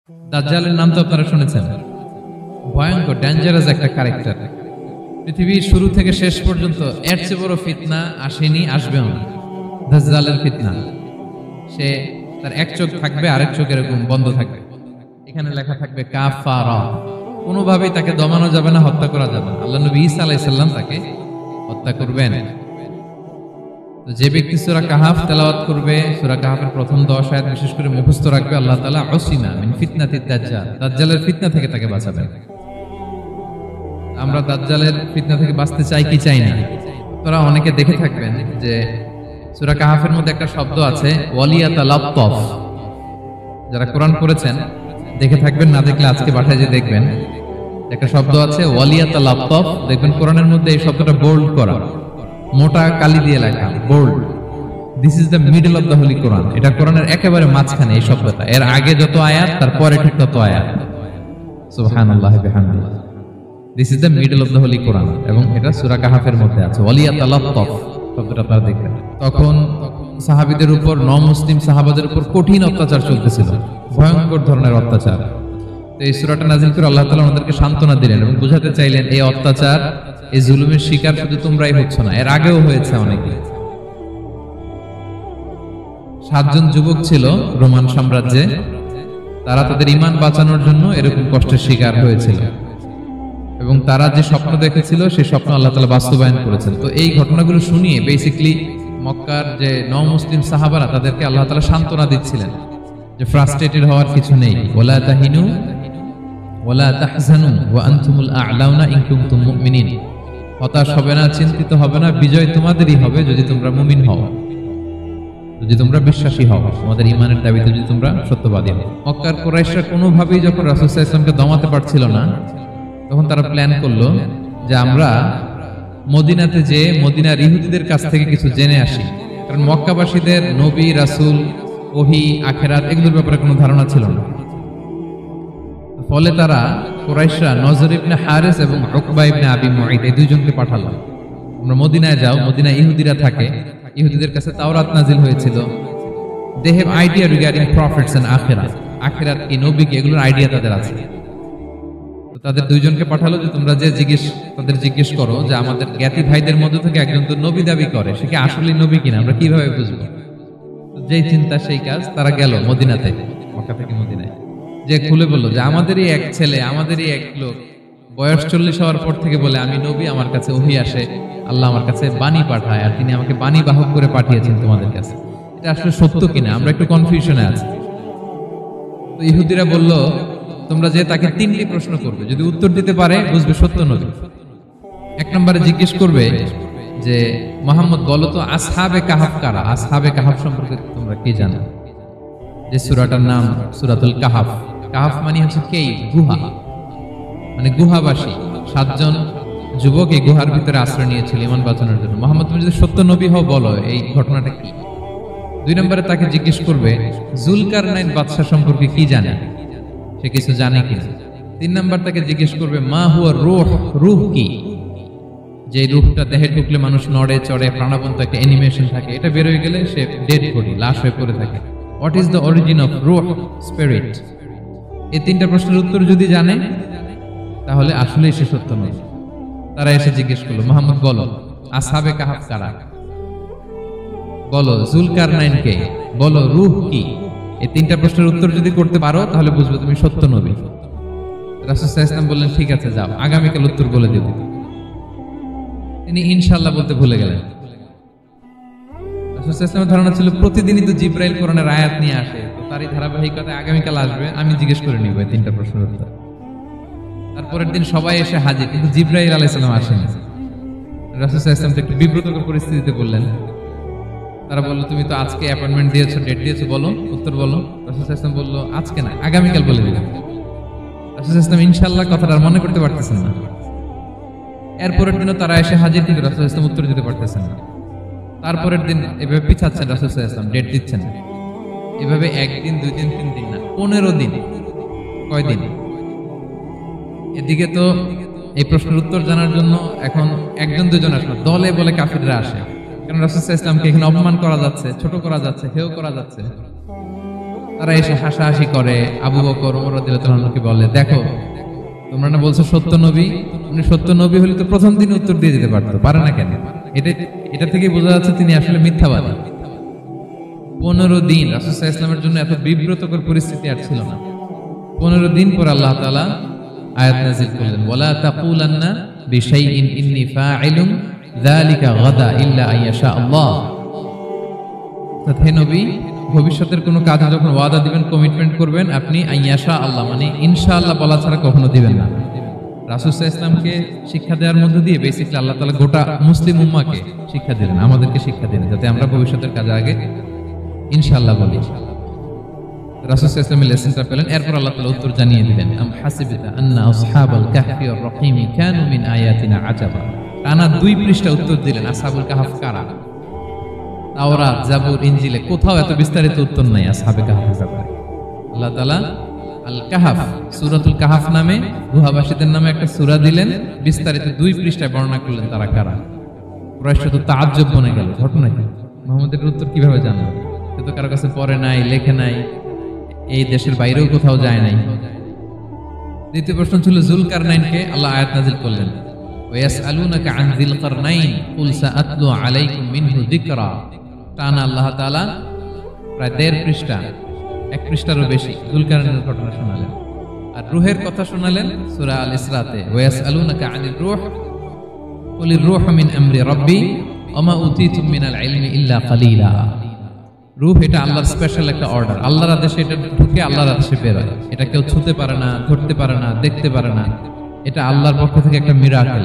দাজ্জালের নাম তো আপনারা শুনেছেন। ভয়ঙ্কর ডেঞ্জারাস একটা ক্যারেক্টার। পৃথিবীর শুরু থেকে শেষ পর্যন্ত এর চেয়ে বড় ফিতনা আসেনি, আসবেও না। দাজ্জালের ফিতনা। সে তার এক চোখ থাকবে, আরেক চোখ এরকম বন্ধ থাকবে, এখানে লেখা থাকবে কাফারা। কোনোভাবেই তাকে দমানো যাবে না, হত্যা করা যাবে না। আল্লাহ নবী ঈসা আলাইহিস সালাম তাকে হত্যা করবেন। তো যে ব্যক্তি সূরা কাহাফ তেলাওয়াত করবে, সূরা কাহাফের প্রথম 10 আয়াত বিশেষ করে মুখস্থ রাখবে, আল্লাহ তাআলা উসিমা মিন ফিতনাতিদ দাজ্জাল, দাজ্জালের ফিতনা থেকে তাকে বাঁচাবেন। আমরা দাজ্জালের ফিতনা থেকে বাঁচতে চাই কি চাই না? তোরা অনেকে দেখে থাকবেন যে সূরা কাহাফের মধ্যে একটা শব্দ আছে ওয়ালিয়াতালাত্তাফ। যারা কোরআন পড়েছেন দেখে থাকবেন, না দেখলে আজকে বাসায় যে দেখবেন, একটা শব্দ আছে ওয়ালিয়াতালাত্তাফ। দেখবেন কোরআনের মধ্যে এই শব্দটা বোল্ড করা, মোটা কালি দিয়ে লেখা, bold. This is the middle of the holy Quran. এটা কোরআনের একেবারে মাঝখানে এই শব্দটা। এর আগে যত আয়াত তার পরে ঠিক তত আয়াত। সুবহানাল্লাহি ওয়া বিহামদিহি। This is the middle of the holy Quran, এবং এটা সূরা কাহাফের মধ্যে আছে ওয়ালিয়াতালাত্তাফ শব্দটা আপনারা দেখবেন। তখন সাহাবীদের উপর, নমুসলিম সাহাবাদের উপর কঠিন অত্যাচার চলতেছিল, ভয়ঙ্কর ধরনের অত্যাচার। তো এই সূরাটা নাযিল করে আল্লাহ তাআলা ওনাদেরকে সান্ত্বনা দিলেন এবং বুঝাতে চাইলেন এই অত্যাচার, এই জুলুমের শিকার শুধু তোমরাই হচ্ছ না, এর আগেও হয়েছে অনেকে। 7 জন যুবক ছিল রোমান সাম্রাজ্যে, তারা তাদের ঈমান বাঁচানোর জন্য এরকম কষ্টের শিকার হয়েছিল, এবং তারা যে স্বপ্ন দেখেছিল সেই স্বপ্ন আল্লাহ তাআলা বাস্তবায়ন করেছেন। তো এই ঘটনাগুলো শুনিয়ে বেসিক্যালি মক্কার যে নও-মুসলিম সাহাবারা, তাদেরকে আল্লাহ তাআলা সান্ত্বনা দিচ্ছিলেন যে ফ্রাস্ট্রেটেড হওয়ার কিছু নেই। ওয়ালা তাহিনু ওয়ালা তাহজানু ওয়া আনতুমুল আ'লাউনা ইন কুনতুম মুমিনিন। হতাশ হবে না, চিন্তিত হবে না, বিজয় তোমাদেরই হবে যদি তোমরা মুমিন হও, যদি তোমরা বিশ্বাসী হও, তোমাদের ঈমানের দাবিতে যদি তোমরা সত্যবাদী হও। মক্কার কুরাইশরা কোনোভাবেই যখন রাসূল সাল্লাল্লাহু আলাইহি ওয়াসাল্লামকে দমাতে পারছিল না, তখন তারা প্ল্যান করলো যে আমরা মদিনাতে যে মদিনার ইহুদিদের কাছ থেকে কিছু জেনে আসি। কারণ মক্কাবাসীদের নবী, রাসূল, ওহী, আখিরাত এগুলোর ব্যাপারে কোনো ধারণা ছিল না। ফলে তারা কুরাইশরা নজর ইবনে হারিস এবং উকবা ইবনে আবি মুঈত এই দুইজনকে পাঠালো, তোমরা মদিনায় যাও, মদিনায় ইহুদিরা থাকে, ইহুদিদের কাছে তাওরাত নাজিল হয়েছিল, they have idea regarding prophets and আখিরাত, আখিরাত কি, নবী কি, এগুলোর আইডিয়া তাদের আছে। তাদের দুইজনকে পাঠালো যে তোমরা যে তাদের জিজ্ঞেস করো যে আমাদের জ্ঞাতি ভাইদের মধ্যে থেকে একজন তো নবী দাবি করে, সে কি আসলে নবী কিনা, আমরা কিভাবে বুঝবো? যেই চিন্তা সেই কাজ, তারা গেল মদিনাতে, মক্কা থেকে মদিনায়, যে খুলে বললো যে আমাদেরই এক ছেলে, আমাদেরই এক লোক বয়স 40 হওয়ার পর থেকে বলে আমি নবী, আমার কাছে ওহী আসে, আল্লাহ আমার কাছে বাণী পাঠায়, আর তিনি আমাকে বাণী বাহক করে পাঠিয়েছেন তোমাদের কাছে। এটা আসলে সত্য কিনা, আমরা একটু কনফিউশনে আছি। তো ইহুদিরা বলল তোমরা যে তাকে 3টি প্রশ্ন করবে, যদি উত্তর দিতে পারে বুঝবে সত্য নবী। 1 নম্বরে জিজ্ঞেস করবে যে মুহাম্মদ বলো তো আসহাবে কাহাফ কারা, আসহাবে কাহাফ সম্পর্কে তোমরা কি জানো? যে সূরাটার নাম সূরাতুল কাহাফ। কাহাফ মানে হচ্ছে কেইভ, গুহা, মানে গুহাবাসী। 7 জন যুবক এই গুহার ভিতরে আশ্রয় নিয়েছিল ঈমান বাঁচানোর জন্য। মুহাম্মদ তুমি যদি সত্য নবী হও বলো এই ঘটনাটা কি। 2 নম্বরে তাকে জিজ্ঞেস করবে জুলকারনাইন বাদশা সম্পর্কে কি জানে, সে কিছু জানে কিনা। 3 নম্বর তাকে জিজ্ঞেস করবে মা হুয়া রূহ, রূহ কি, যে রূহটা দেহে ঢুকলে মানুষ নড়ে চড়ে, প্রাণবন্ত একটা অ্যানিমেশন থাকে, এটা বের হয়ে গেলে সে ডেড বডি, লাশ হয়ে পড়ে থাকে। What is the origin of রূহ, স্পিরিট? এই 3টা প্রশ্নের উত্তর যদি জানে তাহলে আসলেই সে সত্য নয়। তারা এসে জিজ্ঞেস করলো মুহাম্মদ বলো আসহাবে কাহাফ কারা, বলো জুলকারনাইন কে, বলো রূহ কি। এই 3টা প্রশ্নের উত্তর যদি করতে পারো তাহলে বুঝবে তুমি সত্য নবী। রাসূল সাল্লাল্লাহু আলাইহি ওয়াসাল্লাম বললেন ঠিক আছে যাও, আগামীকাল উত্তর বলে দেব। তিনি ইনশাআল্লাহ বলতে ভুলে গেলেন। রাসূল সাল্লাল্লাহু আলাইহি ওয়াসাল্লামের ধারণা ছিল প্রতিদিনই তো জিবরাইল কোরআনের আয়াত নিয়ে আসে, তো তারই ধারাবাহিকতায় আগামীকাল আসবে, আমি জিজ্ঞেস করে নিব এই 3টা প্রশ্নের উত্তর। তারপরের দিন সবাই এসে হাজির, কিন্তু জিবরাইল আলাইহিস সালাম আসেনি। রাসূল সাল্লাল্লাহু আলাইহি ওয়াসাল্লাম একটু বিব্রতকর পরিস্থিতিতে বললেন। তারা বললো তুমি তো আজকে অ্যাপয়েন্টমেন্ট দিয়েছো, ডেট দিয়েছো, বলো উত্তর বলো। রাসূল সাল্লাল্লাহু আলাইহি ওয়াসাল্লাম বললো আজকে না, আগামীকাল বলে দিলাম। রাসূল সাল্লাল্লাহু আলাইহি ওয়াসাল্লাম ইনশাআল্লাহ কথাটা আর মনে করতে পারতেছেন না। এরপরের দিনও তারা এসে হাজির, কিন্তু রাসূল সাল্লাল্লাহু আলাইহি ওয়াসাল্লাম উত্তর দিতে পারতেছেন না। তারপরের দিন এভাবে পিছাচ্ছেন রাসূল সাল্লাল্লাহু আলাইহি ওয়াসাল্লাম, ডেট দিচ্ছেন এভাবে 1 দিন 2 দিন 3 দিন না, 15 দিন। কয়দিন? এদিকে তো এই প্রশ্নের উত্তর জানার জন্য এখন 1 জন 2 জন আসলো, দলে বলে কাফিররা আসে, কারণ রাসূল সাল্লাল্লাহু আলাইহি ওয়াসাল্লামকে এখানে অপমান করা যাচ্ছে, ছোট করা যাচ্ছে, হেয় করা যাচ্ছে। তারা এসে হাসাহাসি করে। আবু বকর ওমর রাদিয়াল্লাহু আনহুকে বলে, দেখো তোমরা না বলছো সত্য নবী, উনি সত্য নবী হলে তো প্রথম দিন উত্তর দিয়ে দিতে পারতো, পারে না কেন? এটা থেকে বোঝা যাচ্ছে তিনি আসলে মিথ্যাবাদী। 15 দিন রাসূল সাল্লাল্লাহু আলাইহি ওয়াসাল্লামের জন্য এত বিব্রতকর পরিস্থিতি আর ছিল না। 15 দিন পর আল্লাহ তাআলা আয়াত নাযিল করলেন, ওয়ালা তাকুলান্না বিশাইইন ইন্নী ফাইলুন যালিকা গাদা ইল্লা আইয়াশা আল্লাহ। হে নবী, ভবিষ্যতের কোনো কাজে যখন ওয়াদা দিবেন, কমিটমেন্ট করবেন, আপনি আইয়াশা আল্লাহ মানে ইনশাআল্লাহ বলা ছাড়া কখনো দিবেন না। রাসূল সাল্লাল্লাহু আলাইহি ওয়াসাল্লামকে শিক্ষা দেওয়ার মধ্য দিয়ে বেসিক্যালি আল্লাহ তাআলা গোটা মুসলিম উম্মাহকে শিক্ষা দিলেন, আমাদেরকে শিক্ষা দিলেন, যাতে আমরা ভবিষ্যতের কাজে আগে ইনশাআল্লাহ বলি। রাসূল সাল্লাল্লাহু আলাইহি ওয়াসাল্লাম লেসনটা পেলেন। এরপর আল্লাহ তাআলা উত্তর জানিয়ে দিলেন, আম হাসিবতা আন্না আসহাবাল কাহফি ওয়ার রাকিমি কানু মিন আয়াতিনা আজাবা। টানা 2 পৃষ্ঠা উত্তর দিলেন আসহাবুল কাহফ কারা। তাওরাত, জাবুর, ইনজিলে কোথাও এত বিস্তারিত উত্তর নাই আসহাবে কাহফের ব্যাপারে। আল্লাহ তাআলা আল কাহফ, সূরাতুল কাহফ নামে গুহাবাসীদের নামে একটা সূরা দিলেন, বিস্তারিত 2 পৃষ্ঠায় বর্ণনা করলেন তারা কারা। কুরাইশ তো তাআজ্জব বনে গেল, ঘটনা কি, মুহাম্মদের উত্তর কিভাবে জানলো? সে তো কারো কাছে পড়ে নাই, লেখে নাই, এই দেশের বাইরেও কোথাও যায় নাই। দ্বিতীয় প্রশ্ন ছিল যুলকারনাইনকে আল্লাহ আয়াত নাযিল করলেন, ওয়াসআলুনাকা আন যিলকারনাইন কুল সাআতলু আলাইকুম মিনহু যিকরা। টানা আল্লাহ তাআলা প্রায় 1.5 পৃষ্ঠা, 1 পৃষ্ঠারও বেশি যুলকারনাইনের ঘটনা শোনালেন। আর রূহের কথা শোনালেন সূরা আল ইসরাতে, ওয়াসআলুনাকা আনির রূহ কুলির রূহু মিন আমরি রাব্বি ওয়া মা উতীতুম মিনাল ইলমি ইল্লা কালিলা। রূহ এটা আল্লাহর স্পেশাল একটা অর্ডার, আল্লাহর আদেশে এটা ঢুকে আল্লাহর আদেশে বের হয়। এটা কেউ ছুঁতে পারে না, ধরতে পারে না, দেখতে পারে না, এটা আল্লাহর পক্ষ থেকে একটা মিরাকেল।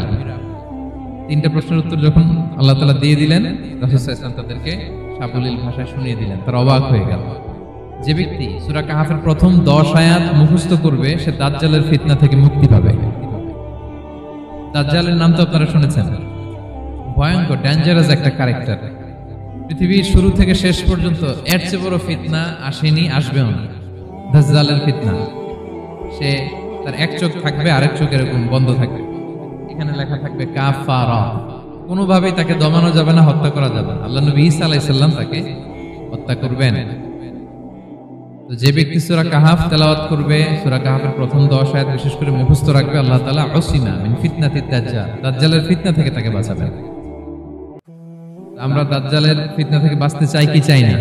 3টা প্রশ্নের উত্তর যখন আল্লাহ তাআলা দিয়ে দিলেন, রাসূল সাল্লাল্লাহু আলাইহি ওয়াসাল্লাম তাদেরকে সাবলীল ভাষায় শুনিয়ে দিলেন। তারা অবাক হয়ে গেল। যে ব্যক্তি সূরা কাহফের প্রথম 10 আয়াত মুখস্থ করবে, সে দাজ্জালের ফিতনা থেকে মুক্তি পাবে। দাজ্জালের নাম তো আপনারা শুনেছেন, ভয়ঙ্কর ডেঞ্জারাস একটা ক্যারেক্টার। পৃথিবীর শুরু থেকে শেষ পর্যন্ত এর চেয়ে বড় ফিতনা আসেনি, আসবেও না। দাজ্জালের ফিতনা, সে তার এক চোখ থাকবে, আরেক চোখ এরকম বন্ধ থাকবে, এখানে লেখা থাকবে কাফারা। কোনোভাবেই তাকে দমানো যাবে না, হত্যা করা যাবে না। আল্লাহ নবী ঈসা আলাইহিস সালাম তাকে হত্যা করবেন। তো যে ব্যক্তি সূরা কাহফ তেলাওয়াত করবে, সূরা কাহফের প্রথম 10 আয়াত বিশেষ করে মুখস্থ রাখবে, আল্লাহ তাআলা উসিমা মিন ফিতনাতিদ দাজ্জাল, দাজ্জালের ফিতনা থেকে তাকে বাঁচাবেন। আমরা দাজ্জালের ফিতনা থেকে বাঁচতে চাই কি চাই না?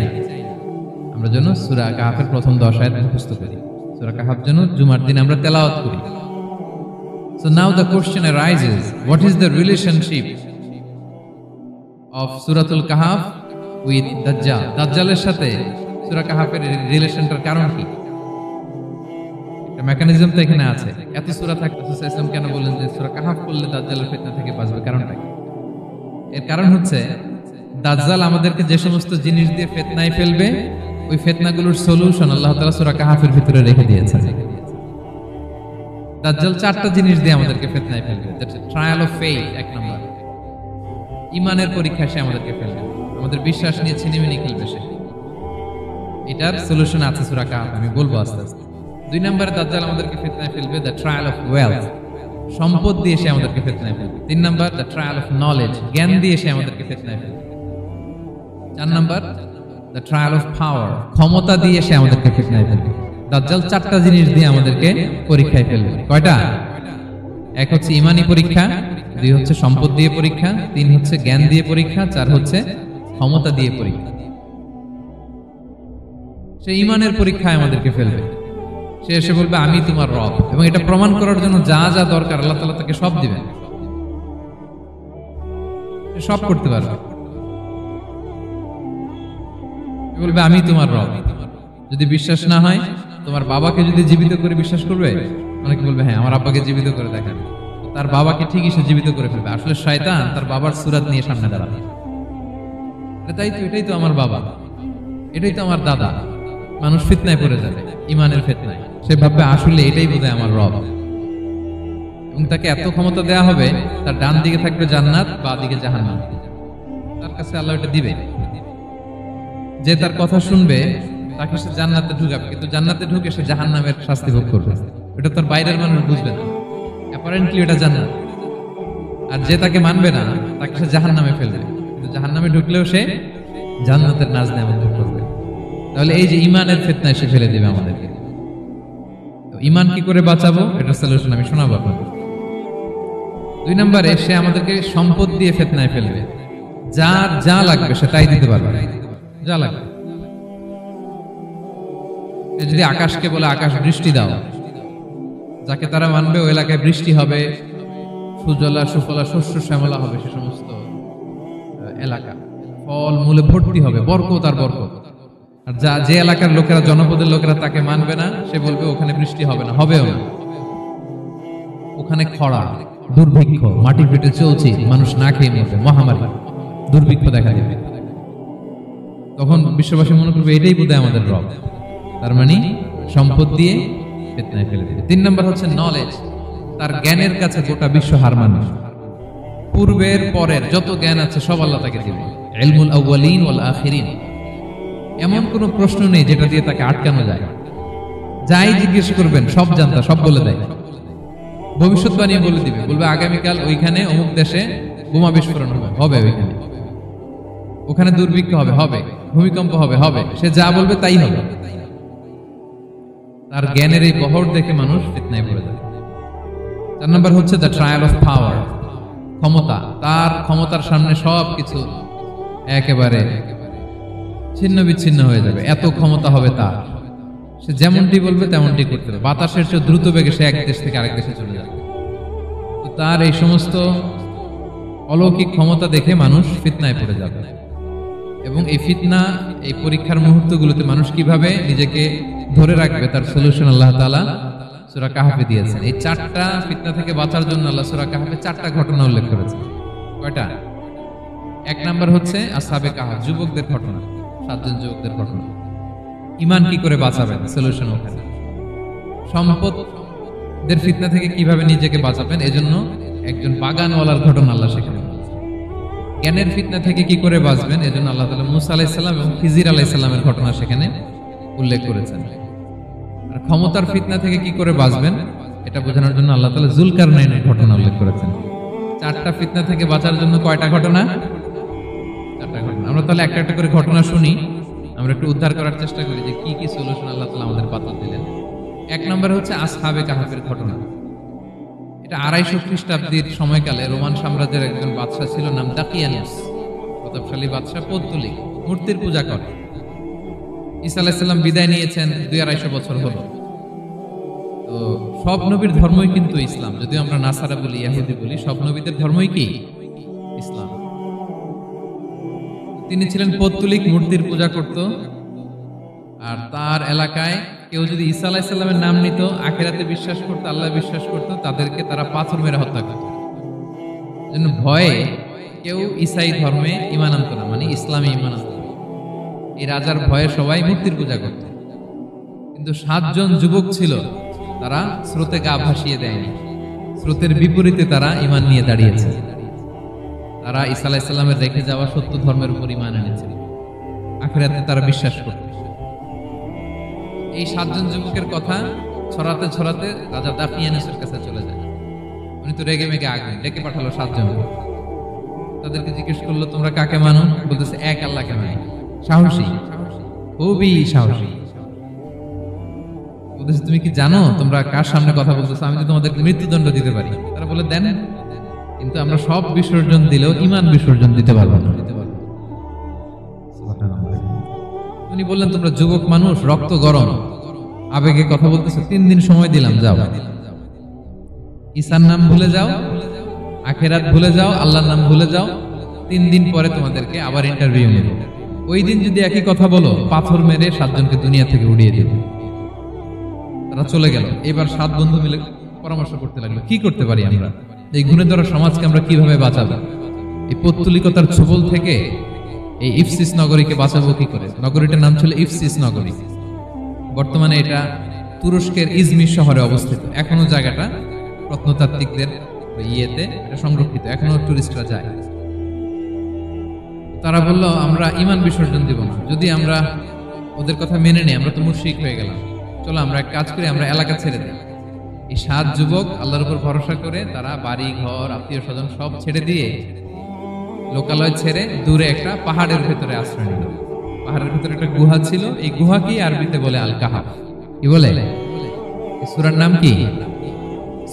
আমরা যেন সূরা কাহফের প্রথম 10 আয়াত মুখস্থ করি, সূরা কাহফ যেন জুমার দিন আমরা তেলাওয়াত করি। So now the question arises, what is the relationship of Suratul Kahf with Dajjal? দাজ্জালের সাথে সূরা কাহফের রিলেশনটার কারণ কি? একটা মেকানিজম তো এখানে আছে। এত সূরা থাকতে রাসূল সাল্লাল্লাহু আলাইহি ওয়াসাল্লাম কেন বললেন যে সূরা কাহফ পড়লে দাজ্জালের ফিতনা থেকে বাঁচবে? কারণটা কি? এর কারণ হচ্ছে দাজ্জাল আমাদেরকে যে সমস্ত জিনিস দিয়ে ফিতনায় ফেলবে, ওই ফিতনাগুলোর সলিউশন আল্লাহ তাআলা সূরা কাহফের ভিতরে রেখে দিয়েছেন। দাজ্জাল 4টা জিনিস দিয়ে আমাদেরকে ফিতনায় ফেলবে। ট্রায়াল অফ ফেইথ, 1 নাম্বার, ঈমানের পরীক্ষা সে আমাদেরকে ফেলবে, আমাদের বিশ্বাস নিয়ে ছিনিমিনি খেলবে সে। এটার সলিউশন আছে সূরা কাহফ, আমি বলবো আস্তে আস্তে। 2 নম্বরে দাজ্জাল আমাদেরকে ফিতনায় ফেলবে, দ্য ট্রায়াল অফ ওয়েলথ, সম্পদ দিয়ে সে আমাদেরকে ফিতনায় ফেলবে। 3 number, the trial of knowledge, জ্ঞান দিয়ে সে আমাদেরকে ফিতনায় ফেলবে। 4 number, the trial of power, ক্ষমতা দিয়ে সে আমাদেরকে ফিতনায় ফেলবে। দাজ্জাল 4টা জিনিস দিয়ে আমাদেরকে পরীক্ষায় ফেলবে। কয়টা? 1 হচ্ছে ঈমানি পরীক্ষা, 2 হচ্ছে সম্পদ দিয়ে পরীক্ষা, 3 হচ্ছে জ্ঞান দিয়ে পরীক্ষা, 4 হচ্ছে ক্ষমতা দিয়ে পরীক্ষা। সে ঈমানের পরীক্ষায় আমাদেরকে ফেলবে। সে এসে বলবে আমি তোমার রব, এবং এটা প্রমাণ করার জন্য যা যা দরকার আল্লাহ তাআলা তাকে সব দিবেন, সে সব করতে পারবে। সে বলবে আমি তোমার রব। যদি বিশ্বাস না হয়, তোমার বাবাকে যদি জীবিত করে বিশ্বাস করবে, অনেকে বলবে হ্যাঁ আমার আব্বাকে জীবিত করে দেখান, তার বাবাকে ঠিকই সে জীবিত করে ফেলবে। আসলে শয়তান তার বাবার সূরত নিয়ে সামনে দাঁড়াবে, তাই তো, এটাই তো আমার বাবা, এটাই তো আমার দাদা। মানুষ ফিতনায় পড়ে যাবে, ঈমানের ফিতনায়। সে ভাববে আসলে এটাই বোধহয় আমার রব, এবং তাকে এত ক্ষমতা দেয়া হবে, তার ডান দিকে থাকবে জান্নাত, বাঁ দিকে জাহান্নাম। তার কাছে আল্লাহ এটা দিবে। যে তার কথা শুনবে তাকে সে জান্নাতে ঢুকাবে, কিন্তু জান্নাতে ঢুকে সে জাহান্নামের শাস্তি ভোগ করবে। এটা তার বাইরের মানুষ বুঝবে না, অ্যাপারেন্টলি এটা জান্নাত। আর যে তাকে মানবে না, তাকে সে জাহান্নামে ফেলবে, কিন্তু জাহান্নামে ঢুকলেও সে জান্নাতের নাজ নেয়ামত ভোগ করবে। তাহলে এই যে ইমানের ফিতনায় সে ফেলে দেবে আমাদেরকে। ইমান কি করে বাঁচাবো, এটা সলিউশন আমি শোনাবো আপনাদের। 2 নম্বরে সে আমাদেরকে সম্পদ দিয়ে ফিতনায় ফেলবে। যার যা লাগবে সে তাই দিতে পারবে, যা লাগবে। যদি আকাশকে বলে আকাশ বৃষ্টি দাও, যাকে তারা মানবে ওই এলাকায় বৃষ্টি হবে, সুজলা সুফলা শস্য শ্যামলা হবে, সে সমস্ত এলাকা ফল মূলে ভর্তি হবে, বরকত আর বরকত। আর যে এলাকার লোকেরা, জনপদের লোকেরা তাকে মানবে না, সে বলবে ওখানে বৃষ্টি হবে না, হবেও না, ওখানে খরা, দুর্ভিক্ষ, মাটি ফেটে চলছে, মানুষ না খেয়ে মরবে, মহামারী, দুর্ভিক্ষ দেখা দেবে। তখন বিশ্ববাসী মনে করবে এটাই বোধহয় আমাদের রব। তার মানে সম্পদ দিয়ে ফিতনায় ফেলে দেবে। 3 নম্বর হচ্ছে নলেজ। তার জ্ঞানের কাছে গোটা বিশ্ব হার মানবে। পূর্বের পরের যত জ্ঞান আছে সব আল্লাহ তাকে দিবে। ইলমুল আউয়ালিন ওয়াল আখিরিন, এমন কোনো প্রশ্ন নেই যেটা দিয়ে তাকে আটকানো যায়। যাই জিজ্ঞেস করবেন সব জানতা, সব বলে দেয়। ভবিষ্যৎবাণী বলে দিবে, বলবে আগামীকাল ওইখানে অমুক দেশে বোমা বিস্ফোরণ হবে, ওইখানে ওখানে দুর্ভিক্ষ হবে, ভূমিকম্প হবে, সে যা বলবে তাই হবে। তার জ্ঞানের এই বহর দেখে মানুষ ফিতনায় পড়ে যায়। 4 নম্বর হচ্ছে দ্য ট্রায়াল অফ পাওয়ার, ক্ষমতা। তার ক্ষমতার সামনে সবকিছু একেবারে ছিন্ন বিচ্ছিন্ন হয়ে যাবে, এত ক্ষমতা হবে তার। সে যেমনটি বলবে তেমনটি করতে হবে। বাতাসের চেয়ে দ্রুত বেগে সে এক দেশ থেকে আরেক দেশে চলে যাবে। তো তার এই সমস্ত অলৌকিক ক্ষমতা দেখে মানুষ ফিতনায় পড়ে যাবে। এবং এই ফিতনা, এই পরীক্ষার মুহূর্তগুলোতে মানুষ কিভাবে নিজেকে ধরে রাখবে তার সলিউশন আল্লাহ তাআলা সূরা কাহফে দিয়েছেন। এই 4টা ফিতনা থেকে বাঁচার জন্য আল্লাহ সূরা কাহফে 4টা ঘটনা উল্লেখ করেছেন। কয়টা? 1 নাম্বার হচ্ছে আসহাবে কাহফ, যুবকদের ঘটনা, 7 জন যুবকদের ঘটনা। ঈমান কি করে বাঁচাবেন, সলিউশন ওখানে। সম্পদের ফিতনা থেকে কিভাবে নিজেকে বাঁচাবেন, এজন্য একজন বাগানওয়ালার ঘটনা আল্লাহ সেখানে। জ্ঞানের ফিতনা থেকে কি করে বাঁচবেন, এজন্য আল্লাহ তাআলা মুসা আলাইহিস সালাম এবং খিজির আলাইহিস সালামের ঘটনা সেখানে উল্লেখ করেছেন। আর ক্ষমতার ফিতনা থেকে কি করে বাঁচবেন এটা বোঝানোর জন্য আল্লাহ তাআলা যুলকারনাইনের ঘটনা উল্লেখ করেছেন। 4টা ফিতনা থেকে বাঁচার জন্য কয়টা ঘটনা? 4টা ঘটনা। আমরা তাহলে একটা একটা করে ঘটনা শুনি, আমরা একটু উদ্ধার করার চেষ্টা করি যে কি কি সলিউশন আল্লাহ তাআলা আমাদের বাতল দিলেন। 1 নম্বর হচ্ছে আসহাবে কাহফের ঘটনা। এটা 250 খ্রিস্টাব্দের সময়কালে রোমান সাম্রাজ্যের একজন বাদশা ছিল, নাম দাকিয়ানুস। প্রতাপশালী বাদশা, পৌত্তলিক, মূর্তির পূজা করে। ঈসা আলাইহিস সালাম বিদায় নিয়েছেন, 250 বছর হলো। তো সব নবীর ধর্মই কিন্তু ইসলাম, যদিও আমরা নাসারা বলি, ইহুদি বলি, সব নবীদের ধর্মই কি ইসলাম। তিনি ছিলেন পৌত্তলিক, মূর্তির পূজা করত। আর তার এলাকায় কেউ যদি ঈসা আলাইহিস সালামের নাম নিত, আখিরাতে বিশ্বাস করত, আল্লাহ বিশ্বাস করত, তাদেরকে তারা পাথর মেরে হত্যা করত। জন্য ভয়ে কেউ ঈসাই ধর্মে ঈমান আনত না, মানে ইসলামে ঈমান আনত না। এই রাজার ভয়ে সবাই মূর্তির পূজা করত। কিন্তু 7 জন যুবক ছিল, তারা স্রোতে গা ভাসিয়ে দেয়নি, স্রোতের বিপরীতে তারা ঈমান নিয়ে দাঁড়িয়েছে। তারা ঈসা আলাইহিস সালামের রেখে যাওয়া সত্য ধর্মের উপর ঈমান এনেছে, আখিরাতে তারা বিশ্বাস করত। এই 7 জন যুবকের কথা ছড়াতে ছড়াতে রাজা দাকিয়ানুসের কাছে চলে যায়। উনি তো রেগে মেগে আগে ডেকে পাঠালো 7 জন। তাদেরকে জিজ্ঞেস করলো, তোমরা কাকে মানো? বলতেছে এক আল্লাহকে মানি। সাহসী, খুবই সাহসী। বলতেছে তুমি কি জানো তোমরা কার সামনে কথা বলতেছো? আমি তো তোমাদেরকে মৃত্যুদণ্ড দিতে পারি। তারা বলে দেন, কিন্তু আমরা সব বিসর্জন দিলেও ঈমান বিসর্জন দিতে পারবো না। উনি বললেন, তোমরা যুবক মানুষ, রক্ত গরম, আবেগে কথা বলতেছো, 3 দিন সময় দিলাম, যাও। ঈসার নাম ভুলে যাও, আখিরাত ভুলে যাও, আল্লাহর নাম ভুলে যাও। 3 দিন পরে তোমাদেরকে আবার ইন্টারভিউ নেব। ওই দিন যদি একই কথা বলো, পাথর মেরে 7 জনকে দুনিয়া থেকে উড়িয়ে দেব। তারা চলে গেল। এবার 7 বন্ধু মিলে পরামর্শ করতে লাগলো, কি করতে পারি আমরা, এই গুণে ধরা সমাজকে আমরা কিভাবে বাঁচাবো, এই পৌত্তলিকতার ছোবল থেকে এই ইফসিস নগরীকে বাঁচাবো কি করে। নগরীটার নাম ছিল ইফসিস নগরী। বর্তমানে এটা তুরস্কের ইজমির শহরে অবস্থিত। এখনো জায়গাটা প্রত্নতাত্ত্বিকদের ইয়েতে এটা সংরক্ষিত, এখনো টুরিস্টরা যায়। তারা বলল, আমরা ঈমান বিসর্জন দিব না, যদি আমরা ওদের কথা মেনে নেই আমরা তো মুশরিক হয়ে গেলাম। চলো আমরা এক কাজ করি, আমরা এলাকা ছেড়ে দিই। এই 7 যুবক আল্লাহর উপর ভরসা করে তারা বাড়ি ঘর, আত্মীয় স্বজন সব ছেড়ে দিয়ে, লোকালয় ছেড়ে দূরে একটা পাহাড়ের ভেতরে আশ্রয় নিল। পাহাড়ের ভিতরে একটা গুহা ছিল, এই গুহাকেই আরবিতে বলে আল কাহাফ। কি বলে? এই সূরার নাম কি?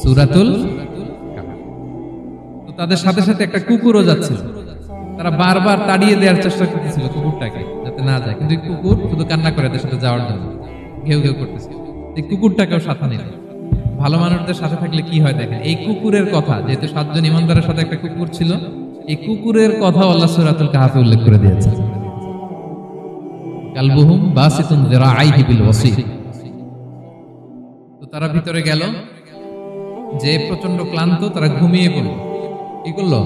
সূরাতুল কাহাফ। তো তাদের সাথে সাথে একটা কুকুরও যাচ্ছিল, তারা বারবার তাড়িয়ে দেওয়ার চেষ্টা করতেছিল কুকুরটাকে যাতে না যায়, কিন্তু কুকুর শুধু কান্না করে এদের সাথে যাওয়ার জন্য ঘেউ ঘেউ করতেছিল। এই কুকুরটাকেও সাথে নিল। ভালো মানুষদের সাথে থাকলে কি হয় দেখেন, এই কুকুরের কথা, যেহেতু 7 জন ইমানদারের সাথে একটা কুকুর ছিল, এই কুকুরের কথা আল্লাহ সূরাতুল কাহাফে উল্লেখ করে দিয়েছেন। কালবুহুম বাসিতুন যিরাআইহি বিল ওয়াসি। তো তারা ভিতরে গেল, যে প্রচন্ড ক্লান্ত, তারা ঘুমিয়ে পড়ল। কি করলো?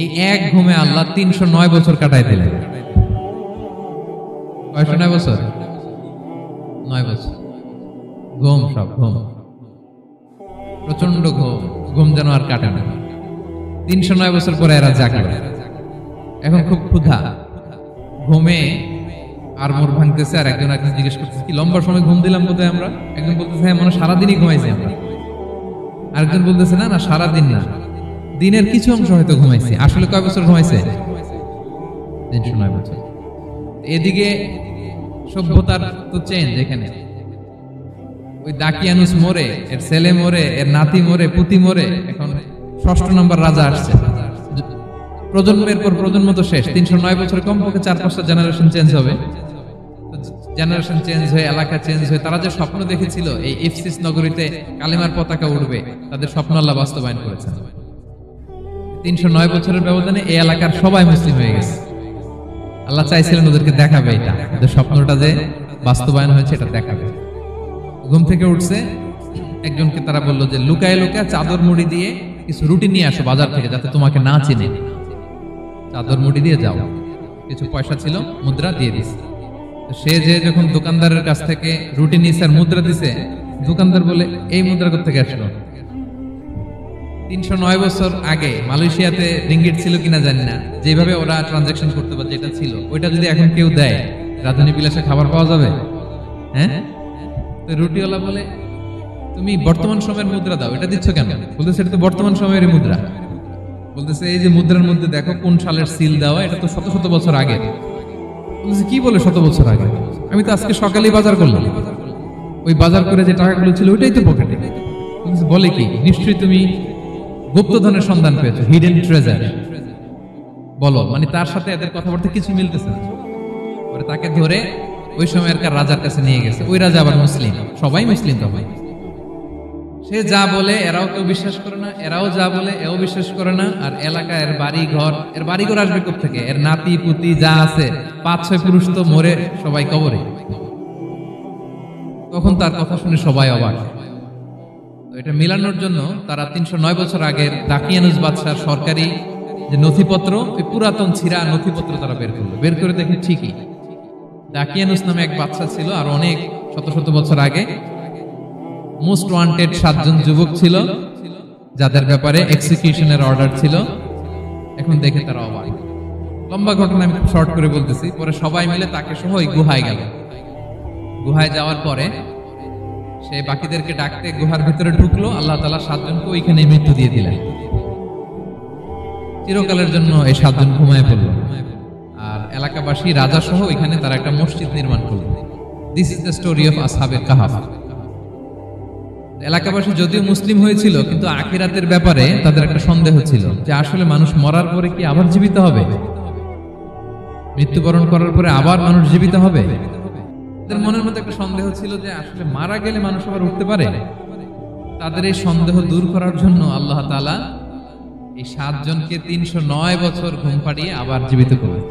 এই এক ঘুমে আল্লাহ 309 বছর কাটাই দিলেন। কয়শো 9 বছর? 9 বছর ঘুম, সব ঘুম, প্রচন্ড ঘুম, ঘুম যেন আর কাটে না। 309 বছর পরে এরা জাগলো। এখন খুব ক্ষুধা, ঘুমে আর মোর ভাঙতেছে, আর একজন একজন জিজ্ঞেস করতেছে কি লম্বা সময় ঘুম দিলাম বোধহয় আমরা। একজন বলতেছে হ্যাঁ, মনে সারাদিনই ঘুমাইছি আমরা। আরেকজন বলতেছে না না, সারাদিন না, দিনের কিছু অংশ হয়তো ঘুমাইছি। আসলে কয় বছর ঘুমাইছে? 309 বছর। এদিকে সভ্যতার তো চেঞ্জ। এখানে ওই দাকিয়ানুস মরে, এর ছেলে মরে, এর নাতি মরে, পুতি মরে, এখন 6ষ্ঠ নম্বর রাজা আসছে। প্রজন্মের পর প্রজন্ম তো শেষ। 309 বছরে কমপক্ষে 4-5টা জেনারেশন চেঞ্জ হবে। জেনারেশন চেঞ্জ হয়ে, এলাকা চেঞ্জ হয়ে, তারা যে স্বপ্ন দেখেছিল এই ইফসিস নগরীতে কালিমার পতাকা উঠবে, তাদের স্বপ্ন আল্লাহ বাস্তবায়ন করেছেন। 309 বছরের ব্যবধানে এই এলাকার সবাই মুসলিম হয়ে গেছে। আল্লাহ চাইছিলেন ওদেরকে দেখাবে এটা, ওদের স্বপ্নটা যে বাস্তবায়ন হয়েছে এটা দেখাবে। ঘুম থেকে উঠছে, একজনকে তারা বললো যে লুকায় লুকায় চাদর মুড়ি দিয়ে কিছু রুটি নিয়ে আসো বাজার থেকে, যাতে তোমাকে না চিনে। চাদর মুড়ি দিয়ে যাও। কিছু পয়সা ছিল, মুদ্রা দিয়ে দিছে। সে যে যখন দোকানদারের কাছ থেকে রুটি নিয়েছে আর মুদ্রা দিছে, দোকানদার বলে এই মুদ্রা কোথা থেকে আসলো? 309 বছর আগে মালয়েশিয়াতে রিঙ্গিট ছিল কিনা জানি না, যেভাবে ওরা ট্রানজাকশন করতে পারে, যেটা ছিল ওইটা যদি এখন কেউ দেয়, রাজধানী বিলাসে খাবার পাওয়া যাবে? হ্যাঁ। তো রুটিওয়ালা বলে তুমি বর্তমান সময়ের মুদ্রা দাও, এটা দিচ্ছ কেন? বলতেছে এটা তো বর্তমান সময়ের মুদ্রা। বলতেছে এই যে মুদ্রার মধ্যে দেখো কোন সালের সিল দেওয়া, এটা তো শত শত বছর আগে। বলতেছে কি বলে শত বছর আগে? আমি তো আজকে সকালেই বাজার করলাম, ওই বাজার করে যে টাকাগুলো ছিল ওইটাই তো পকেটে। বলে কি নিশ্চয়ই তুমি গুপ্তধনের সন্ধান পেয়েছো, হিডেন ট্রেজার। বলো, মানে তার সাথে এদের কথাবার্তা কিছু মিলতেছে না। পরে তাকে ধরে ওই সময়কার রাজার কাছে নিয়ে গেছে। ওই রাজা আবার মুসলিম, সবাই মুসলিম তখন। সে যা বলে এরাও কেউ বিশ্বাস করে না, এরাও যা বলে এও বিশ্বাস করে না। আর এলাকা এর বাড়ি ঘর আসবে কোত্থেকে? এর নাতি পুতি যা আছে 5-6 পুরুষ তো মরে সবাই কবরে। তখন তার কথা শুনে সবাই অবাক। তো এটা মিলানোর জন্য তারা 309 বছর আগের দাকিয়ানুস বাদশার সরকারি যে নথিপত্র, ওই পুরাতন ছিঁড়া নথিপত্র তারা বের করলো। বের করে দেখে ঠিকই দাকিয়ানুস নামে এক বাদশা ছিল, আর অনেক শত শত বছর আগে মোস্ট ওয়ান্টেড 7 জন যুবক ছিল, যাদের ব্যাপারে এক্সিকিউশনের অর্ডার ছিল। এখন দেখে তারা অবাক। লম্বা ঘটনা আমি শর্ট করে বলতেছি। পরে সবাই মিলে তাকে সহ ওই গুহায় গেল। গুহায় যাওয়ার পরে সে বাকিদেরকে ডাকতে গুহার ভিতরে ঢুকলো। আল্লাহ তাআলা 7 জনকে ওইখানে মৃত্যু দিয়ে দিলেন। চিরকালের জন্য এই 7 জন ঘুমায় পড়ল। আর এলাকাবাসী রাজা সহ এখানে তারা একটা মসজিদ নির্মাণ করল। This is the story of আসহাবে কাহাফ। এলাকাবাসী যদিও মুসলিম হয়েছিল, কিন্তু আখিরাতের ব্যাপারে তাদের একটা সন্দেহ ছিল যে আসলে মানুষ মরার পরে কি আবার জীবিত হবে? মৃত্যুবরণ করার পরে আবার মানুষ জীবিত হবে? তাদের মনের মধ্যে একটা সন্দেহ ছিল যে আসলে মারা গেলে মানুষ আবার উঠতে পারে। তাদের এই সন্দেহ দূর করার জন্য আল্লাহ তাআলা এই 7 জনকে 309 বছর ঘুম পাড়িয়ে আবার জীবিত করলেন।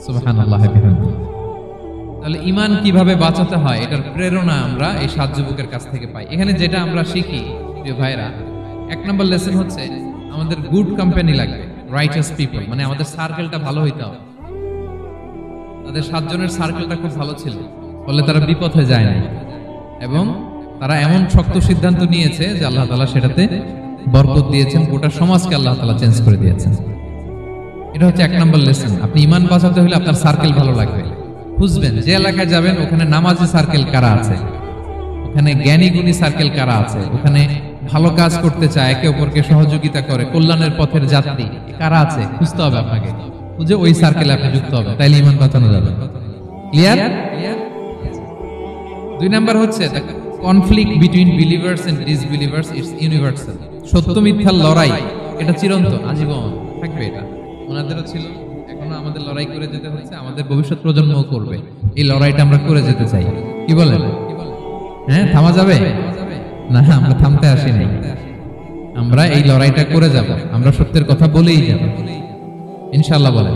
সুবহানাল্লাহ। তাহলে ঈমান কিভাবে বাঁচাতে হয়, এটার প্রেরণা আমরা এই 7 যুবকের কাছ থেকে পাই। এখানে যেটা আমরা শিখি প্রিয় ভাইরা, 1 নম্বর লেসন হচ্ছে আমাদের গুড কোম্পানি লাগবে, রাইটাস পিপল, মানে আমাদের সার্কেলটা ভালো হইতে হবে। তাদের 7 জনের সার্কেলটা খুব ভালো ছিল, ফলে তারা বিপথে যায় না, এবং তারা এমন শক্ত সিদ্ধান্ত নিয়েছে যে আল্লাহ তাআলা সেটাতে বরকত দিয়েছেন, গোটা সমাজকে আল্লাহ তাআলা চেঞ্জ করে দিয়েছেন। এটা হচ্ছে 1 নম্বর লেসন। আপনি ঈমান বাঁচাতে হলে আপনার সার্কেল ভালো লাগবে। খুঁজবেন যে এলাকায় যাবেন ওখানে নামাজি সার্কেল কারা আছে, ওখানে জ্ঞানী গুণী সার্কেল কারা আছে, ওখানে ভালো কাজ করতে চায়, একে অপরকে সহযোগিতা করে, কল্যাণের পথের যাত্রী কারা আছে খুঁজতে হবে আপনাকে। খুঁজে ওই সার্কেলে আপনি যুক্ত হবেন, তাইলে ঈমান বাঁচানো যাবে। ক্লিয়ার? 2 নাম্বার হচ্ছে conflict between believers and disbelievers it's universal. সত্য মিথ্যার লড়াই এটা চিরন্তন, আজীবন থাকবে। এটা ওনাদেরও ছিল, এখনো আমাদের লড়াই করে যেতে হচ্ছে, আমাদের ভবিষ্যৎ প্রজন্মও করবে। এই লড়াইটা আমরা করে যেতে চাই। কি বলেন? হ্যাঁ, থামা যাবে না? আমরা থামতে আসি নাই, আমরা এই লড়াইটা করে যাব, আমরা সত্যের কথা বলেই যাব ইনশাআল্লাহ। বলেন।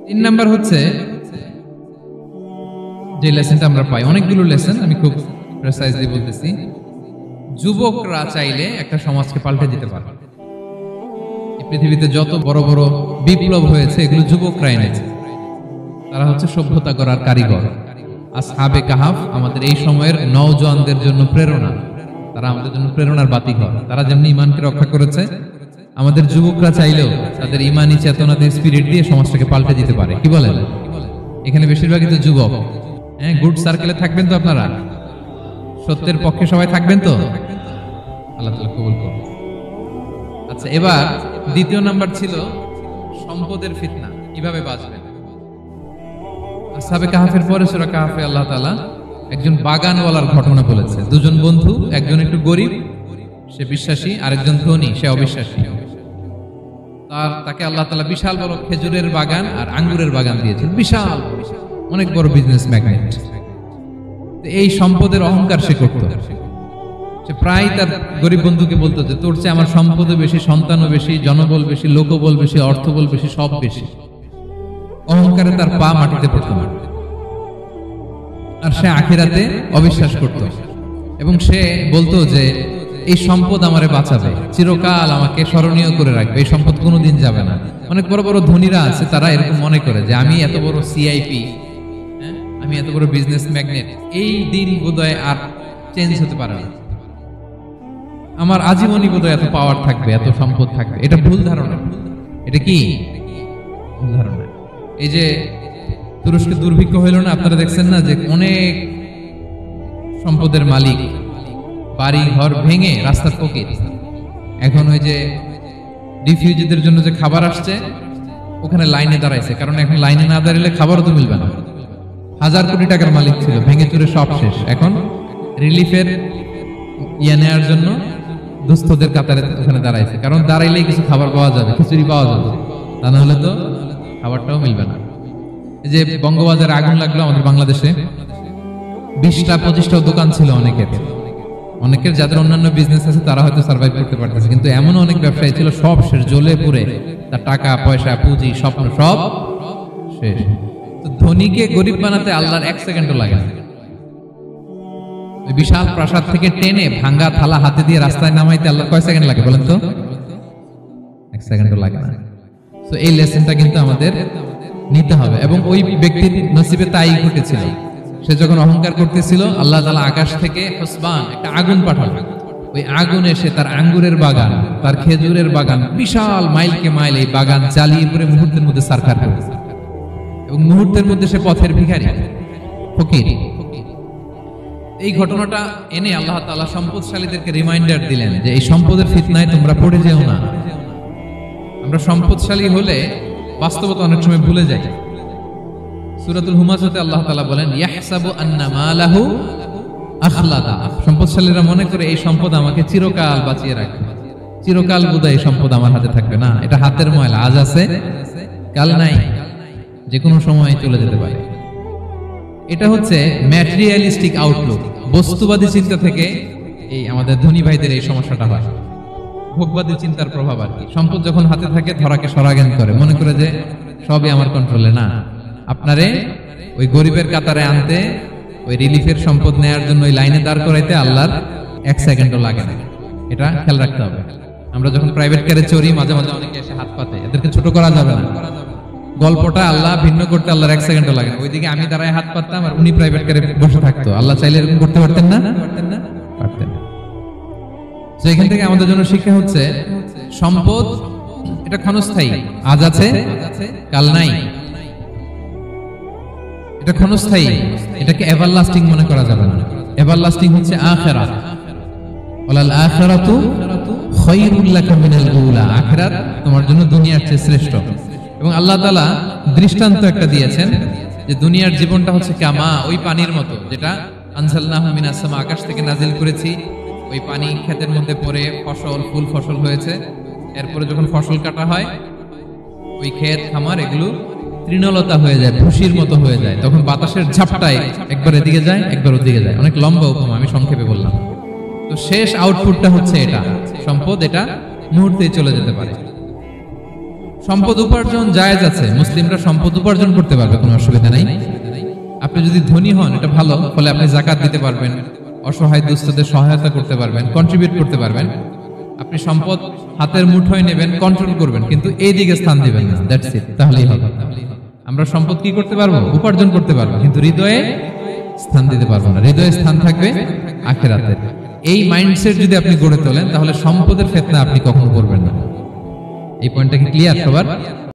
3 নাম্বার হচ্ছে যে লেসনটা আমরা পাই, অনেকগুলো লেসন, আমি খুব প্রেসাইজলি বলতেছি। যুবকরা চাইলে একটা সমাজকে পাল্টে দিতে পারে। এই পৃথিবীতে যত বড় বড় বিপ্লব হয়েছে এগুলো যুবকরা এনেছে। তারা হচ্ছে সভ্যতা গড়ার কারিগর। আসহাবে কাহাফ আমাদের এই সময়ের নওজওয়ানদের জন্য প্রেরণা, তারা আমাদের জন্য প্রেরণার বাতিঘর। তারা যেমনি ঈমানকে রক্ষা করেছে, আমাদের যুবকরা চাইলেও তাদের ঈমানি চেতনাতে স্পিরিট দিয়ে সমাজটাকে পাল্টে দিতে পারে। কি বলেন? এখানে বেশিরভাগই তো যুবক। হ্যাঁ, গুড সার্কেলে থাকবেন তো আপনারা? সত্যের পক্ষে সবাই থাকবেন তো? আল্লাহ তাআলা কবুল করুন। আচ্ছা, এবার 2 নাম্বার ছিল সম্পদের ফিতনা, কিভাবে বাঁচবেন। আসহাবে কাহাফের পরে সূরা কাহাফে আল্লাহ তাআলা একজন বাগানওয়ালার ঘটনা বলেছে। 2 জন বন্ধু, একজন একটু গরিব, সে বিশ্বাসী, আরেকজন ধনী, সে অবিশ্বাসী। তাকে আল্লাহ তাআলা বিশাল বড় খেজুরের বাগান আর আঙ্গুরের বাগান দিয়েছেন, বিশাল অনেক বড় বিজনেস ম্যাগনেট। এই সম্পদের অহংকার সে করত। সে প্রায় তার গরিব বন্ধুকে বলতো যে তোর চেয়ে আমার সম্পদও বেশি, সন্তানও বেশি, জনবল বেশি, লোকবল বেশি, অর্থবল বেশি, সব বেশি। অহংকারে তার পা মাটিতে পড়ত না। আর সে আখিরাতে অবিশ্বাস করত এবং সে বলতো যে এই সম্পদ আমারে বাঁচাবে, চিরকাল আমাকে স্মরণীয় করে রাখবে, এই সম্পদ কোনোদিন যাবে না। অনেক বড় বড় ধনীরা আছে, তারা এরকম মনে করে যে আমি এত বড় সিআইপি, আমি এত বড় বিজনেস ম্যাগনেট, এই দিন বোধহয় আর চেঞ্জ হতে পারে না, আমার আজীবনই বোধহয় এত পাওয়ার থাকবে, এত সম্পদ থাকবে। এটা ভুল ধারণা। এটা কি ভুল ধারণা? এই যে তুরস্কে দুর্ভিক্ষ হইল না, আপনারা দেখছেন না যে অনেক সম্পদের মালিক বাড়ি ঘর ভেঙে রাস্তার ফকির। এখন ওই যে রিফিউজিদের জন্য যে খাবার আসছে ওখানে লাইনে দাঁড়াইছে, কারণ এখন লাইনে না দাঁড়ালে খাবারও তো মিলবে না। 1000 কোটি টাকার মালিক ছিল, ভেঙে চুরে সব শেষ। এখন রিলিফের নেওয়ার জন্য দুস্থদের কাতারে ওখানে দাঁড়াইছে, কারণ দাঁড়াইলেই কিছু খাবার পাওয়া যাবে, খিচুড়ি পাওয়া যাবে, তা না হলে তো খাবারটাও মিলবে না। এই যে বঙ্গবাজারে আগুন লাগলো আমাদের বাংলাদেশে, 20টা-25টা দোকান ছিল অনেকের যাদের অন্যান্য বিজনেস আছে তারা হয়তো সার্ভাইভ করতে পারতেছে, কিন্তু এমন অনেক ব্যবসায়ী ছিল সব শেষ, জ্বলে পুড়ে, তার টাকা পয়সা পুঁজি স্বপ্ন সব শেষ। তো ধনীকে গরিব বানাতে আল্লাহর 1 সেকেন্ডও লাগে না। ওই বিশাল প্রাসাদ থেকে টেনে ভাঙ্গা থালা হাতে দিয়ে রাস্তায় নামাইতে আল্লাহ কয় সেকেন্ড লাগে বলেন তো? 1 সেকেন্ডও লাগে না। তো এই লেসনটা কিন্তু আমাদের নিতে হবে। এবং ওই ব্যক্তির নসিবে তাই ঘটেছিল। সে যখন অহংকার করতেছিল, আল্লাহ তাআলা আকাশ থেকে হুসবান একটা আগুন পাঠালো। ওই আগুন এসে তার আঙ্গুরের বাগান, তার খেজুরের বাগান, বিশাল মাইলকে মাইল এই বাগান জ্বালিয়ে পুরো মুহূর্তের মধ্যে সারখার করে দিয়েছে। এবং মুহূর্তের মধ্যে সে পথের ভিখারি, ফকির। এই ঘটনাটা এনে আল্লাহ তাআলা সম্পদশালীদেরকে রিমাইন্ডার দিলেন যে এই সম্পদের ফিতনায় তোমরা পড়ে যেও না। আমরা সম্পদশালী হলে বাস্তবতা অনেক সময় ভুলে যাই। সূরাতুল হুমাযাতে আল্লাহ তাআলা বলেন ইয়াহসাবু আন্না মালাহু আখলাদা। সম্পদশালীরা মনে করে এই সম্পদ আমাকে চিরকাল বাঁচিয়ে রাখবে, চিরকাল বোধহয় এই সম্পদ আমার হাতে থাকবে। না, এটা হাতের ময়লা, আজ আছে কাল নাই, যে কোনো সময় চলে যেতে পারে। এটা হচ্ছে ম্যাটেরিয়ালিস্টিক আউটলুক, বস্তুবাদী চিন্তা থেকে এই আমাদের ধনী ভাইদের এই সমস্যাটা হয়। ভোগবাদী চিন্তার প্রভাব আর কি। সম্পদ যখন হাতে থাকে ধরাকে সরাজ্ঞান করে, মনে করে যে সবই আমার কন্ট্রোলে। না, আপনারে ওই গরিবের কাতারে আনতে, ওই রিলিফের সম্পদ নেয়ার জন্য ওই লাইনে দাঁড় করাইতে আল্লাহর 1 সেকেন্ডও লাগে না। এটা খেয়াল রাখতে হবে। আমরা যখন প্রাইভেট কারে চড়ি, মাঝে মাঝে অনেকে এসে হাত পাতে, এদেরকে ছোট করা যাবে না। গল্পটা আল্লাহ ভিন্ন করতে আল্লাহর 1 সেকেন্ডও লাগে না। ওইদিকে আমি দাঁড়ায় হাত পাততাম আর উনি প্রাইভেট কারে বসে থাকতো। আল্লাহ চাইলে এরকম করতে পারতেন না? পারতেন। তো এখান থেকে আমাদের জন্য শিক্ষা হচ্ছে সম্পদ এটা ক্ষণস্থায়ী, আজ আছে কাল নাই। এটা ক্ষণস্থায়ী, এটাকে এভারলাস্টিং মনে করা যাবে না। এভারলাস্টিং হচ্ছে আখিরাত। ওয়ালাল আখিরাতু খায়রুল লাকা মিনাল উলা, আখিরাত তোমার জন্য দুনিয়ার চেয়ে শ্রেষ্ঠ। এবং আল্লাহ তাআলা দৃষ্টান্ত একটা দিয়েছেন যে দুনিয়ার জীবনটা হচ্ছে কামা, ওই পানির মতো যেটা আনজালনাহু মিনাস সামা, আকাশ থেকে নাজিল করেছি। ওই পানি ক্ষেতের মধ্যে পড়ে ফসল, ফুল ফসল হয়েছে। এরপরে যখন ফসল কাটা হয়, ওই ক্ষেত খামার এগুলো তৃণলতা হয়ে যায়, ভুসির মতো হয়ে যায়। তখন বাতাসের ঝাপটায় একবার এদিকে যায়, একবার ওদিকে যায়। অনেক লম্বা উপমা, আমি সংক্ষেপে বললাম। তো শেষ আউটপুটটা হচ্ছে এটা, সম্পদ এটা মুহূর্তেই চলে যেতে পারে। সম্পদ উপার্জন জায়েজ আছে, মুসলিমরা সম্পদ উপার্জন করতে পারবে, কোনো অসুবিধা নাই। আপনি যদি ধনী হন এটা ভালো, ফলে আপনি যাকাত দিতে পারবেন, অসহায় দুস্থদের সহায়তা করতে পারবেন, কন্ট্রিবিউট করতে পারবেন। আপনি সম্পদ হাতের মুঠোয় নেবেন, কন্ট্রোল করবেন, কিন্তু এই দিকে স্থান দিবেন না। দ্যাটস ইট, তাহলেই হবে। আমরা সম্পদ কি করতে পারবো? উপার্জন করতে পারবো, কিন্তু হৃদয়ে স্থান দিতে পারবো না। হৃদয়ে স্থান থাকবে আখিরাতের। এই মাইন্ডসেট যদি আপনি গড়ে তোলেন, তাহলে সম্পদের ফিতনা আপনি কখনো করবেন না। এই পয়েন্টটা কি ক্লিয়ার সবার?